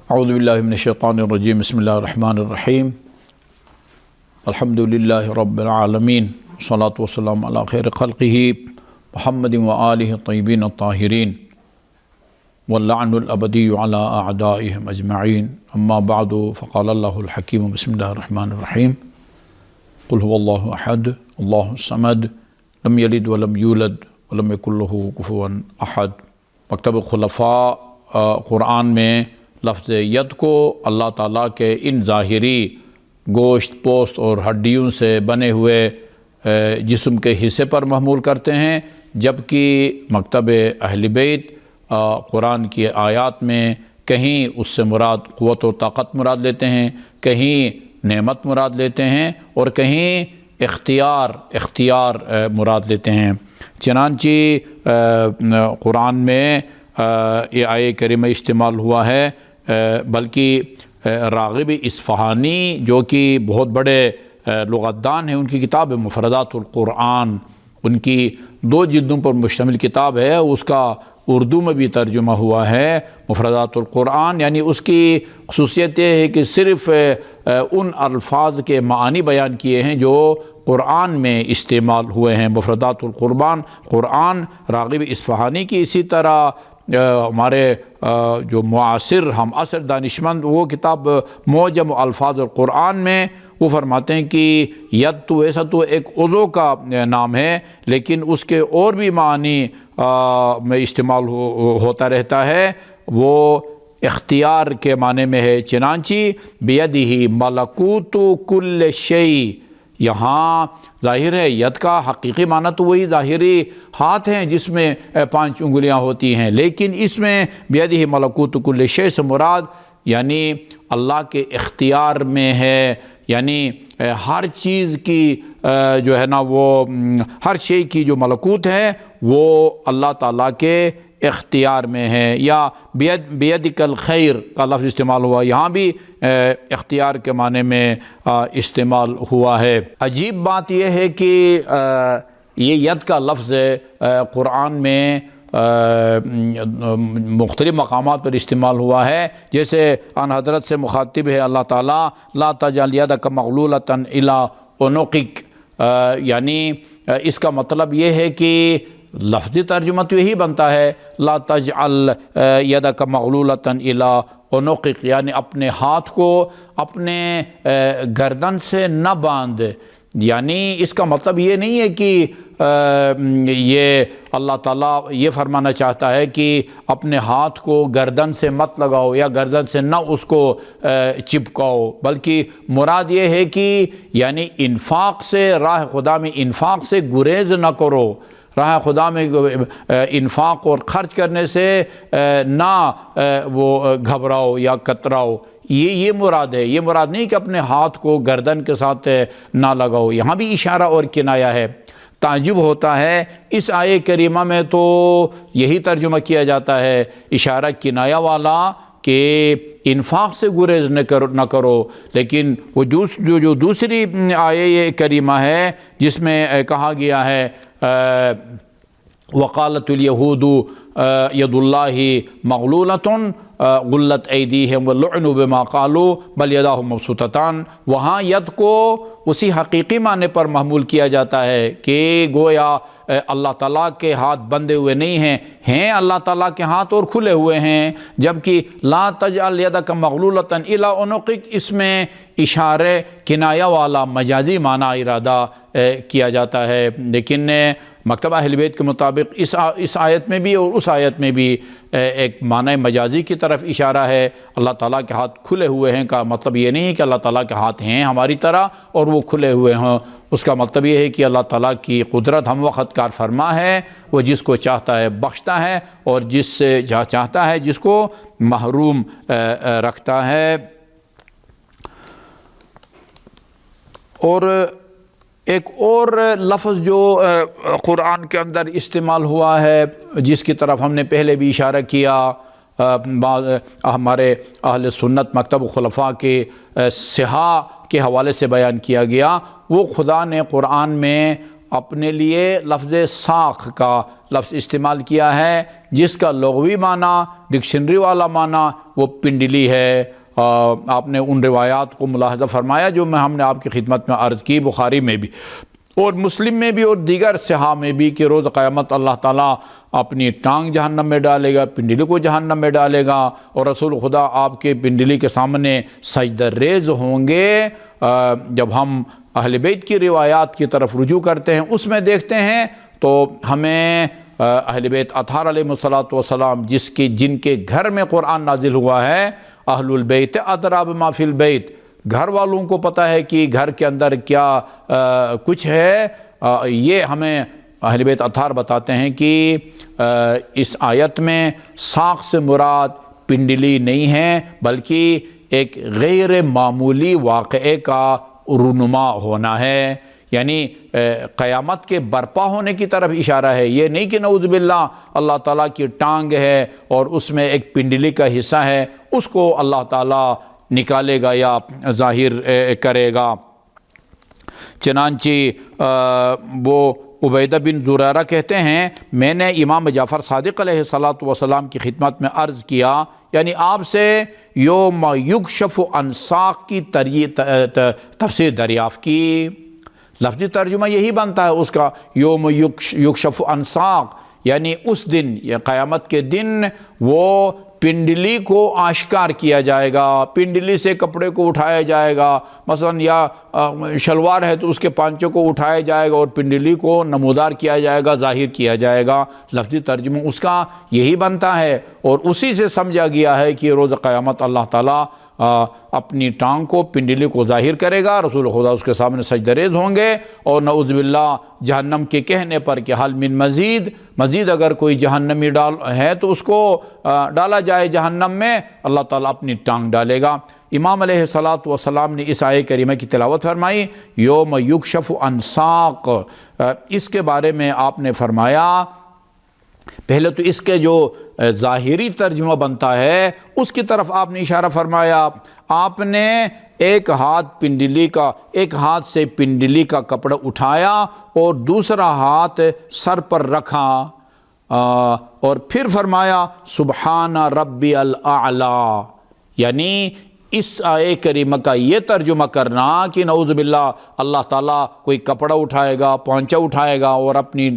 اعوذ باللہ من الشیطان الرجیم بسم اللہ الرحمن الرحیم الحمدللہ رب العالمین والصلاة والسلام علی خیر خلقہ محمد وآلہ الطیبین الطاہرین واللعن الابدی علی اعدائہم اجمعین اما بعد فقال اللہ الحکیم بسم اللہ الرحمن الرحیم قل هو اللہ احد اللہ الصمد لم یلد ولم یولد ولم یکن لہ کفوا احد۔ مکتب خلفاء قرآن میں لفظ ید کو اللہ تعالیٰ کے ان ظاہری گوشت پوست اور ہڈیوں سے بنے ہوئے جسم کے حصے پر محمول کرتے ہیں، جبکہ مکتب اہل بیت قرآن کی آیات میں کہیں اس سے مراد قوت و طاقت مراد لیتے ہیں، کہیں نعمت مراد لیتے ہیں اور کہیں اختیار مراد لیتے ہیں۔ چنانچہ قرآن میں یہ آیہ کریمہ استعمال ہوا ہے، بلکہ راغب اصفہانی جو کہ بہت بڑے لغت دان ہیں، ان کی کتاب ہے مفردات القرآن، ان کی 2 جلدوں پر مشتمل کتاب ہے، اس کا اردو میں بھی ترجمہ ہوا ہے مفردات القرآن۔ یعنی اس کی خصوصیت یہ ہے کہ صرف ان الفاظ کے معانی بیان کیے ہیں جو قرآن میں استعمال ہوئے ہیں۔ مفردات قرآن راغب اصفہانی کی، اسی طرح ہمارے جو معاصر ہم عصر دانشمند وہ کتاب معجم الفاظ القرآن میں وہ فرماتے ہیں کہ ید تو ایسا تو ایک عضو کا نام ہے، لیکن اس کے اور بھی معنی میں استعمال ہوتا رہتا ہے، وہ اختیار کے معنی میں ہے۔ چنانچہ بیدہ ملکوت کل شیء، یہاں ظاہر ہے ید کا حقیقی معنی تو وہی ظاہری ہاتھ ہیں جس میں 5 انگلیاں ہوتی ہیں، لیکن اس میں بیدہ ملکوت کل شیء سے مراد یعنی اللہ کے اختیار میں ہے، یعنی ہر چیز کی جو ہے نا وہ ہر شے کی جو ملکوت ہے وہ اللہ تعالیٰ کے اختیار میں ہے۔ یا بیدک الخیر کا لفظ استعمال ہوا، یہاں بھی اختیار کے معنی میں استعمال ہوا ہے۔ عجیب بات یہ ہے کہ یہ ید کا لفظ قرآن میں مختلف مقامات پر استعمال ہوا ہے، جیسے ان حضرت سے مخاطب ہے اللہ تعالیٰ لا تجعل یدک مغلولۃ الی عنقک، یعنی اس کا مطلب یہ ہے کہ لفظی ترجمہ تو یہی بنتا ہے لا تجعل یدک مغلولۃ الی عنقک، یعنی اپنے ہاتھ کو اپنے گردن سے نہ باندھ۔ یعنی اس کا مطلب یہ نہیں ہے کہ یہ اللہ تعالیٰ یہ فرمانا چاہتا ہے کہ اپنے ہاتھ کو گردن سے مت لگاؤ یا گردن سے نہ اس کو چپکاؤ، بلکہ مراد یہ ہے کہ یعنی انفاق سے، راہ خدا میں انفاق سے گریز نہ کرو، راہ خدا میں انفاق اور خرچ کرنے سے نہ وہ گھبراؤ یا کتراؤ، یہ مراد ہے۔ یہ مراد نہیں کہ اپنے ہاتھ کو گردن کے ساتھ نہ لگاؤ، یہاں بھی اشارہ اور کنایہ ہے۔ تعجب ہوتا ہے اس آیہ کریمہ میں تو یہی ترجمہ کیا جاتا ہے اشارہ کنایہ والا کہ انفاق سے گریز نہ کرو، لیکن وہ جو دوسری آیہ کریمہ ہے جس میں کہا گیا ہے وقالت الیہود ید اللہ مغلولۃ غلت ایدیہم ولعنوا بما قالوا بل یداہ مبسوطتان، وہاں ید کو اسی حقیقی معنی پر محمول کیا جاتا ہے کہ گویا اللہ تعالیٰ کے ہاتھ بندے ہوئے نہیں ہیں اللہ تعالیٰ کے ہاتھ اور کھلے ہوئے ہیں، جبکہ لا تجعل یدک مغلولۃ الی عنقک اس میں اشارے کنایہ والا مجازی معنی ارادہ کیا جاتا ہے۔ لیکن مکتبہ اہل بیت کے مطابق اس آیت میں بھی اور اس آیت میں بھی ایک معنی مجازی کی طرف اشارہ ہے۔ اللہ تعالیٰ کے ہاتھ کھلے ہوئے ہیں کا مطلب یہ نہیں ہے کہ اللہ تعالیٰ کے ہاتھ ہیں ہماری طرح اور وہ کھلے ہوئے ہیں، اس کا مطلب یہ ہے کہ اللہ تعالیٰ کی قدرت ہم وقت کار فرما ہے، وہ جس کو چاہتا ہے بخشتا ہے اور جس سے چاہتا ہے جس کو محروم رکھتا ہے۔ اور ایک اور لفظ جو قرآن کے اندر استعمال ہوا ہے جس کی طرف ہم نے پہلے بھی اشارہ کیا، ہمارے اہل سنت مکتب خلفاء کے صحاح کے حوالے سے بیان کیا گیا، وہ خدا نے قرآن میں اپنے لیے لفظ ساخ کا لفظ استعمال کیا ہے جس کا لغوی معنی ڈکشنری والا معنی وہ پنڈلی ہے۔ آپ نے ان روایات کو ملاحظہ فرمایا جو ہم نے آپ کی خدمت میں عرض کی، بخاری میں بھی اور مسلم میں بھی اور دیگر صحاح میں بھی، کہ روز قیامت اللہ تعالیٰ اپنی ٹانگ جہنم میں ڈالے گا، پنڈلی کو جہنم میں ڈالے گا، اور رسول خدا آپ کے پنڈلی کے سامنے سجدہ ریز ہوں گے۔ جب ہم اہل بیت کی روایات کی طرف رجوع کرتے ہیں، اس میں دیکھتے ہیں تو ہمیں اہل بیت اطہار علیہ السلام جن کے گھر میں قرآن نازل ہوا ہے، اہل البیت ادریٰ بما فی البیت، گھر والوں کو پتہ ہے کہ گھر کے اندر کیا کچھ ہے۔ یہ ہمیں اہل بیت اطہار بتاتے ہیں کہ اس آیت میں ساق سے مراد پنڈلی نہیں ہے، بلکہ ایک غیر معمولی واقعے کا رونما ہونا ہے، یعنی قیامت کے برپا ہونے کی طرف اشارہ ہے۔ یہ نہیں کہ نعوذ باللہ اللہ تعالیٰ کی ٹانگ ہے اور اس میں ایک پنڈلی کا حصہ ہے، اس کو اللہ تعالیٰ نکالے گا یا ظاہر کرے گا۔ چنانچہ وہ عبیدہ بن زرارہ کہتے ہیں، میں نے امام جعفر صادق علیہ السلام کی خدمت میں عرض کیا، یعنی آپ سے یوم یکشف عن ساق کی تفسیر دریافت کی۔ لفظی ترجمہ یہی بنتا ہے اس کا، یوم یکشف عن ساق، یعنی اس دن یا قیامت کے دن وہ پنڈلی کو آشکار کیا جائے گا، پنڈلی سے کپڑے کو اٹھایا جائے گا، مثلا یا شلوار ہے تو اس کے پانچوں کو اٹھایا جائے گا اور پنڈلی کو نمودار کیا جائے گا، ظاہر کیا جائے گا۔ لفظی ترجمہ اس کا یہی بنتا ہے، اور اسی سے سمجھا گیا ہے کہ روز قیامت اللہ تعالیٰ اپنی ٹانگ کو، پنڈلی کو ظاہر کرے گا، رسول خدا اس کے سامنے سجدہ ریز ہوں گے، اور نعوذ باللہ جہنم کے کہنے پر کہ حل من مزید اگر کوئی جہنمی ہے تو اس کو ڈالا جائے جہنم میں، اللہ تعالیٰ اپنی ٹانگ ڈالے گا۔ امام علیہ السلام نے اس آیت کریمہ کی تلاوت فرمائی، یوم یکشف عن ساق۔ اس کے بارے میں آپ نے فرمایا، پہلے تو اس کے جو ظاہری ترجمہ بنتا ہے اس کی طرف آپ نے اشارہ فرمایا۔ آپ نے ایک ہاتھ سے پنڈلی کا کپڑا اٹھایا اور دوسرا ہاتھ سر پر رکھا، اور پھر فرمایا سبحان ربی الاعلی، یعنی اس آیت کریمہ کا یہ ترجمہ کرنا کہ نعوذ باللہ اللہ تعالیٰ کوئی کپڑا اٹھائے گا، پونچا اٹھائے گا اور اپنی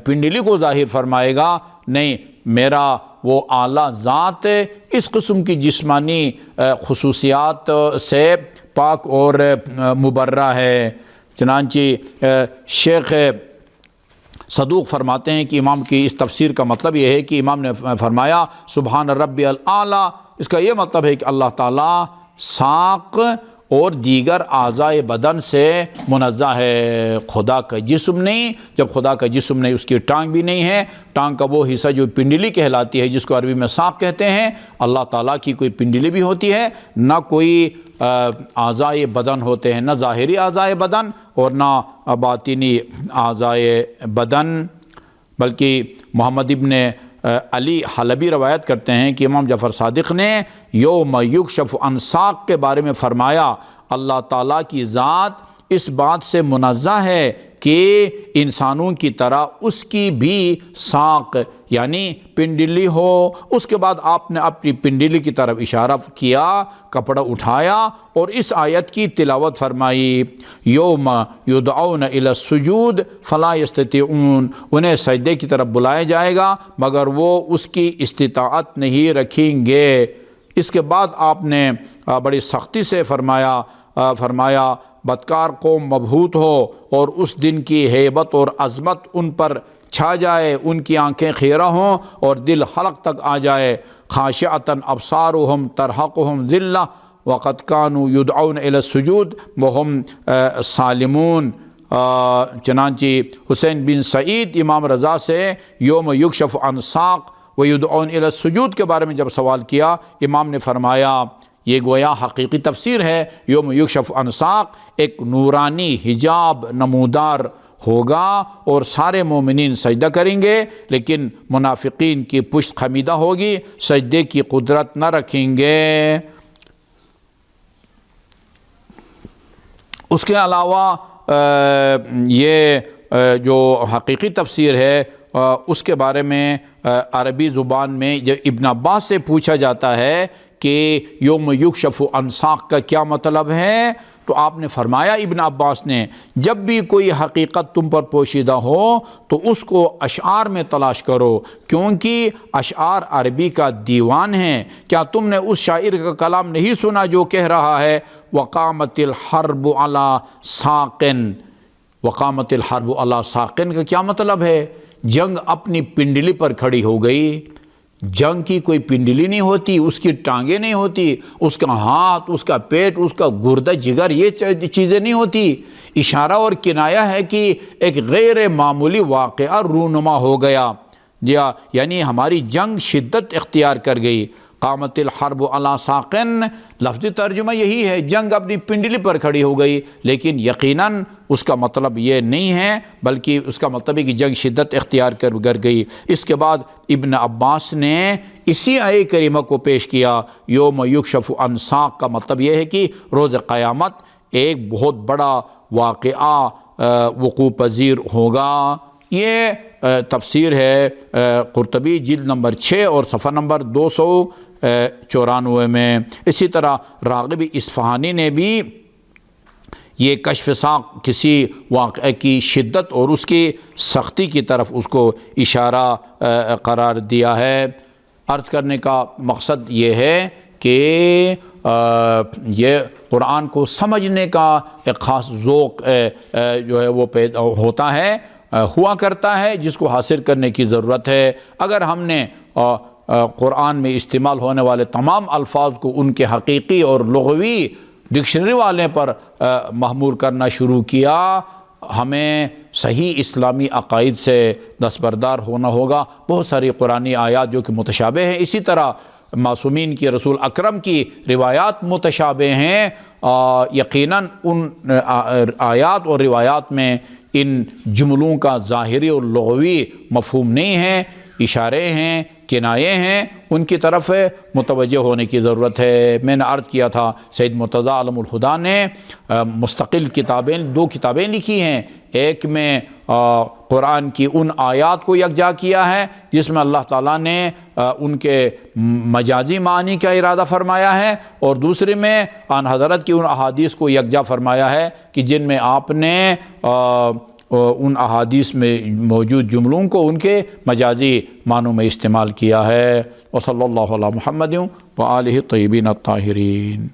پنڈلی کو ظاہر فرمائے گا، نہیں، میرا وہ اعلیٰ ذات اس قسم کی جسمانی خصوصیات سے پاک اور مبرہ ہے۔ چنانچہ شیخ صدوق فرماتے ہیں کہ امام کی اس تفسیر کا مطلب یہ ہے کہ امام نے فرمایا سبحان ربی الاعلی، اس کا یہ مطلب ہے کہ اللہ تعالیٰ ساق اور دیگر اعضائے بدن سے منزہ ہے، خدا کا جسم نہیں۔ جب خدا کا جسم نہیں، اس کی ٹانگ بھی نہیں ہے، ٹانگ کا وہ حصہ جو پنڈلی کہلاتی ہے جس کو عربی میں ساق کہتے ہیں، اللہ تعالیٰ کی کوئی پنڈلی بھی ہوتی ہے، نہ کوئی اعضائے بدن ہوتے ہیں، نہ ظاہری اعضائے بدن اور نہ باطنی اعضائے بدن۔ بلکہ محمد ابن علی حلبی روایت کرتے ہیں کہ امام جعفر صادق نے یوم یکشف عن ساق کے بارے میں فرمایا، اللہ تعالیٰ کی ذات اس بات سے منزہ ہے کہ انسانوں کی طرح اس کی بھی ساق یعنی پنڈلی ہو۔ اس کے بعد آپ نے اپنی پنڈلی کی طرف اشارہ کیا، کپڑا اٹھایا اور اس آیت کی تلاوت فرمائی، یوم یدعون الی السجود فلا یستطیعون، انہیں سجدے کی طرف بلایا جائے گا مگر وہ اس کی استطاعت نہیں رکھیں گے۔ اس کے بعد آپ نے بڑی سختی سے فرمایا بدکار قوم مبہوت ہو اور اس دن کی ہیبت اور عظمت ان پر چھا جائے، ان کی آنکھیں خیرہ ہوں اور دل حلق تک آ جائے، خاشعۃ ابصارہم ترہقہم ذلہ وقد کانوا یدعون الی السجود وہم سالمون۔ چنانچہ حسین بن سعید امام رضا سے یوم یکشف عن ساق ویدعون الی السجود کے بارے میں جب سوال کیا، امام نے فرمایا یہ گویا حقیقی تفسیر ہے، یوم یکشف عن ساق ایک نورانی حجاب نمودار ہوگا اور سارے مومنین سجدہ کریں گے، لیکن منافقین کی پشت خمیدہ ہوگی، سجدے کی قدرت نہ رکھیں گے۔ اس کے علاوہ یہ جو حقیقی تفسیر ہے اس کے بارے میں عربی زبان میں جب ابن عباس سے پوچھا جاتا ہے کہ یوم یکشف عن ساق کا کیا مطلب ہے، تو آپ نے فرمایا ابن عباس نے، جب بھی کوئی حقیقت تم پر پوشیدہ ہو تو اس کو اشعار میں تلاش کرو، کیونکہ اشعار عربی کا دیوان ہے۔ کیا تم نے اس شاعر کا کلام نہیں سنا جو کہہ رہا ہے وقامت الحرب علی ساقن؟ وقامت الحرب علی ساقن کا کیا مطلب ہے؟ جنگ اپنی پنڈلی پر کھڑی ہو گئی۔ جنگ کی کوئی پنڈلی نہیں ہوتی، اس کی ٹانگیں نہیں ہوتی، اس کا ہاتھ، اس کا پیٹ، اس کا گردہ جگر، یہ چیزیں نہیں ہوتی۔ اشارہ اور کنایہ ہے کہ ایک غیر معمولی واقعہ رونما ہو گیا، یعنی ہماری جنگ شدت اختیار کر گئی۔ قامت الحرب علی ساقن لفظی ترجمہ یہی ہے، جنگ اپنی پنڈلی پر کھڑی ہو گئی، لیکن یقیناً اس کا مطلب یہ نہیں ہے، بلکہ اس کا مطلب ہے کہ جنگ شدت اختیار کر گئی۔ اس کے بعد ابن عباس نے اسی آیے کریمہ کو پیش کیا، یوم یکشف عن ساق کا مطلب یہ ہے کہ روز قیامت ایک بہت بڑا واقعہ وقوع پذیر ہوگا۔ یہ تفسیر ہے قرطبی جلد نمبر 6 اور صفحہ نمبر 294 میں۔ اسی طرح راغب اصفہانی نے بھی یہ کشف ساق کسی واقعے کی شدت اور اس کی سختی کی طرف اس کو اشارہ قرار دیا ہے۔ عرض کرنے کا مقصد یہ ہے کہ یہ قرآن کو سمجھنے کا ایک خاص ذوق جو ہے وہ پیدا ہوتا ہے، ہوا کرتا ہے، جس کو حاصل کرنے کی ضرورت ہے۔ اگر ہم نے قرآن میں استعمال ہونے والے تمام الفاظ کو ان کے حقیقی اور لغوی ڈکشنری والے پر محمول کرنا شروع کیا، ہمیں صحیح اسلامی عقائد سے دستبردار ہونا ہوگا۔ بہت ساری قرآنی آیات جو کہ متشابہ ہیں، اسی طرح معصومین کی، رسول اکرم کی روایات متشابہ ہیں، یقیناً ان آیات اور روایات میں ان جملوں کا ظاہری اور لغوی مفہوم نہیں ہے، اشارے ہیں، کنایے ہیں، ان کی طرف متوجہ ہونے کی ضرورت ہے۔ میں نے عرض کیا تھا سید مرتضیٰ عالم الہدیٰ نے مستقل کتابیں، 2 کتابیں لکھی ہیں، ایک میں قرآن کی ان آیات کو یکجا کیا ہے جس میں اللہ تعالیٰ نے ان کے مجازی معنی کا ارادہ فرمایا ہے، اور دوسرے میں آن حضرت کی ان احادیث کو یکجا فرمایا ہے کہ جن میں آپ نے ان احادیث میں موجود جملوں کو ان کے مجازی معنوں میں استعمال کیا ہے۔ وصلی اللہ علی محمد وآلہ الطیبین الطاہرین۔